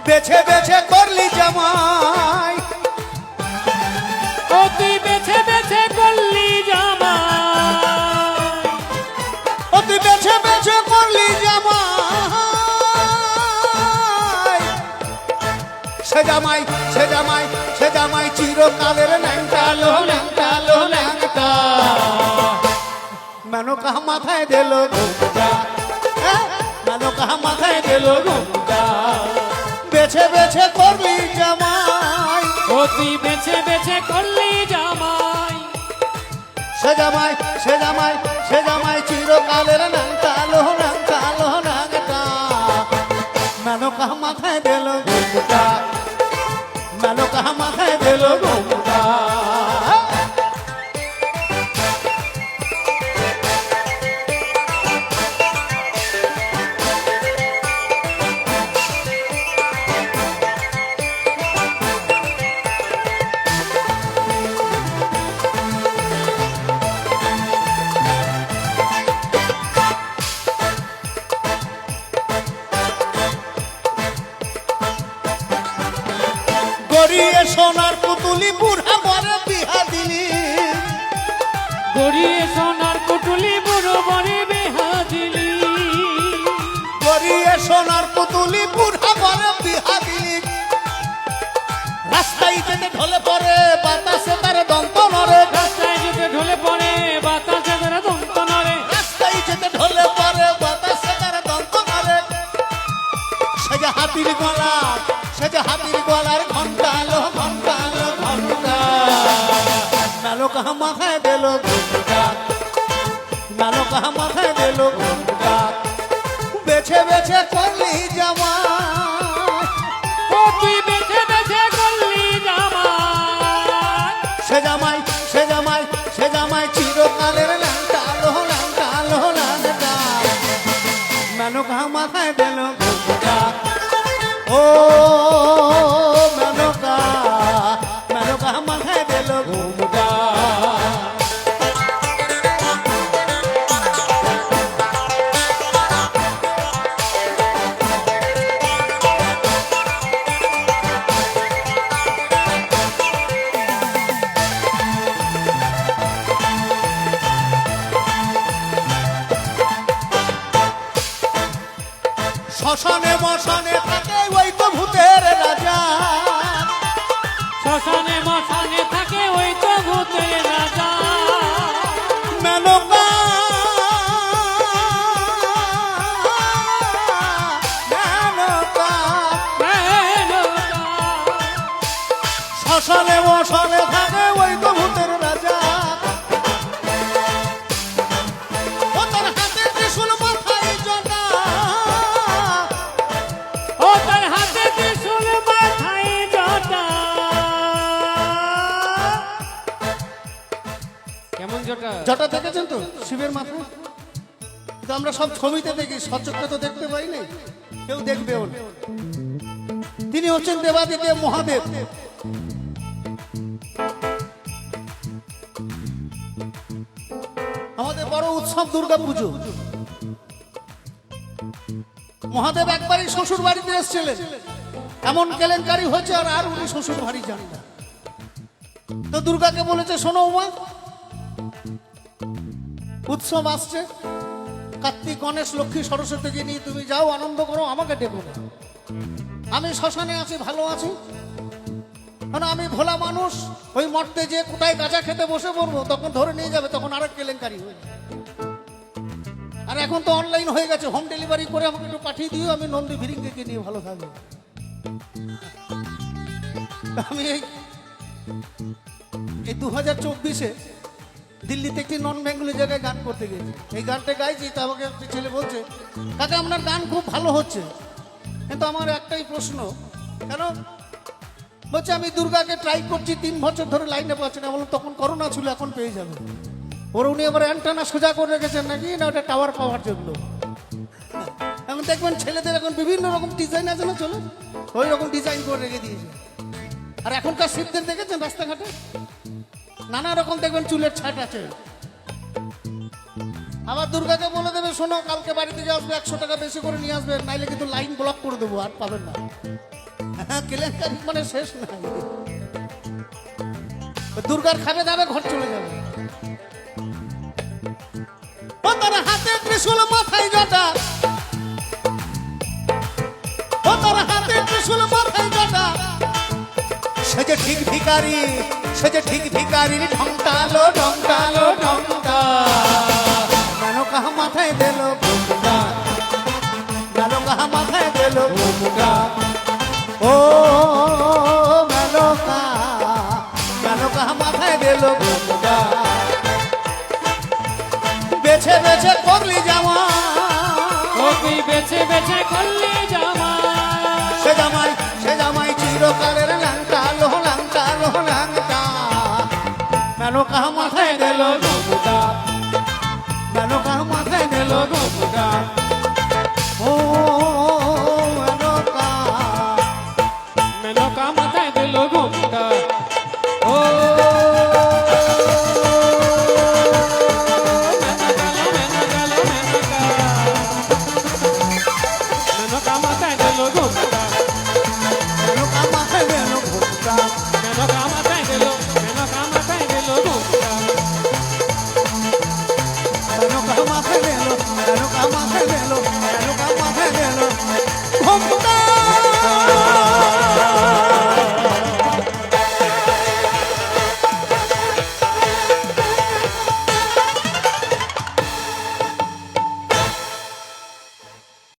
বেছে বেছে করলি জামাই, ও তুই বেছে বেছে করলি জামাই, ও তুই বেছে বেছে করলি জামাই, সে জামাই সে জামাই সে জামাই চিরকালের ন্যাংটালো ন্যাংটালো ন্যাংটা। মেনকা মাথায় দিল ঘুমটা, মেনকা মাথায় দিল ঘুমটা। বেছে বেছে করলি জামাই, ও তুই বেছে বেছে করলি জামাই, সে জামাই সে জামাই সে জামাই চিরকালের ন্যাংটালো ন্যাংটালো ন্যাংটা। মেনকা মাথায় দিল ঘুমটা, মেনকা মাথায় দিল ঘুমটা। গড়িয়ে সোনার পুতুলি বুড়া বরে বিহা দিলি, গড়িয়ে সোনার পুটুলি বুড়ো বরে বিহা দিলি, গড়িয়ে সোনার পুতুলি বুড়া বরে বিহা দিলি। রাস্তায় যেতে ঢলে পড়ে বাতাসে তার দন্ত নরে, রাস্তায় যেতে ঢলে পড়ে বাতাসে ধরে দন্ত নড়ে, রাস্তায় যেতে ঢলে পড়ে বাতাসে তার দন্ত নরে। সে যে হাতির গলা, সে যে হাতির গলার ঘন্টালো ঘন্টালো ঘন্টা। মেনকা মাথায় দিল ঘুমটা, মেনকা মাথায় দিল ঘুমটা। বেছে বেছে করলি জামাই, ও তুই বেছে বেছে করলি জামাই, সে জামাই সে জামাই সে জামাই চিরকালের ল্যাংটালো ল্যাংটালো ল্যাংটা। মেনকা মাথায় দিল ঘুমটা, ও মেনকা, মেনকা মাথায় দিল ঘুমটা। শ্মশানে মশানে থাকে ওই তো ভূতের রাজা, শ্মশানে মশানে থাকে ওই তো ভূতের রাজা, মেনকা মেনকা। মেনকা। শ্মশানে মশানে থাকে ওই তো ভূতের রাজা। ও তার হাতে ত্রিশূল মাথায় জটা, ও তার হাতে ত্রিশূল মাথায় জটা। কেমন জটা? জটা দেখেছেন তো শিবের মাথায়? তো আমরা সব ছবিতে দেখি, সচক্ষে তো দেখতে পাই না, কেউ দেখবেও না। তিনি হচ্ছেন দেবাদিদেব মহাদেব। আমাদের বড় উৎসব দুর্গা পুজো। মহাদেব একবারই শ্বশুর বাড়িতে এসেছিলেন, এমন কেলেঙ্কারি হয়েছে আর আর উনি শ্বশুর বাড়ি যান না। তো দুর্গাকে বলেছে, শোনো মা, উৎসব আসছে, কার্তিক গণেশ লক্ষ্মী সরস্বতীকে নিয়ে তুমি যাও, আনন্দ করো, আমাকে ডেকো না। আমি শ্মশানে আছি, ভালো আছি, কারণ আমি ভোলা মানুষ। ওই মর্তে যে কোথায় গাঁজা খেতে বসে পড়বো, তখন ধরে নিয়ে যাবে, তখন আরেক কেলেঙ্কারি হয়ে যাবে। আর এখন তো অনলাইন হয়ে গেছে, হোম ডেলিভারি করে আমাকে একটু পাঠিয়ে দিও, আমি নন্দী ভিরিঙ্গিকে নিয়ে ভালো থাকবো। আমি এই 2024-এ দিল্লিতে একটি নন বেঙ্গলি জায়গায় গান করতে গেছি। এই গানটা গাইছি, তা আমাকে একটি ছেলে বলছে, কাকা আপনার গান খুব ভালো হচ্ছে, কিন্তু আমার একটাই প্রশ্ন, কেন? বলছে আমি দুর্গাকে ট্রাই করছি 3 বছর ধরে, লাইনে পাচ্ছি না। বললাম তখন করোনা ছিল, এখন পেয়ে যাবে। ওর উনি আবার অ্যান্টেনা সোজা করে রেখেছেন নাকি, না ওটা টাওয়ার পাওয়ার জন্য। এখন দেখবেন ছেলেদের এখন বিভিন্ন রকম ডিজাইন আছে না, চলে ওই রকম ডিজাইন করে রেখে দিয়েছে। আর এখনকার শিবদের দেখেছেন রাস্তাঘাটে নানা রকম দেখবেন চুলের ছাট আছে। আবার দুর্গাকে বলে দেবে, শোনো কালকে বাড়ি থেকে আসবে, 100 টাকা বেশি করে নিয়ে আসবে, নাইলে কিন্তু লাইন ব্লক করে দেবো, আর পাবেন না। হ্যাঁ, কেলেঙ্কারি মানে শেষ নাই। দুর্গার খাবে দাবে ঘর চলে যাবে। ও তার হাতে ত্রিশূল মাথায় জটা, ও তার হাতে ত্রিশূল মাথায় জটা, সে যে ঠিক ভিখারি, সে যে ঠিক ভিখারির ঢংটালো ঢংটালো ঢংটা। মেনকা মাথায় দিল ঘুমটা, মেনকা মাথায় দিল ঘুমটা। ও মেনকা, মেনকা মাথায় দিল ঘুমটা। বেছে বেছে করলি জামা, ও তুই বেছে বেছে করলি জামা, সে জামাই, সে জামাই চিরকালের ল্যাংটা লো ল্যাংটা লো ল্যাংটা। মেনকা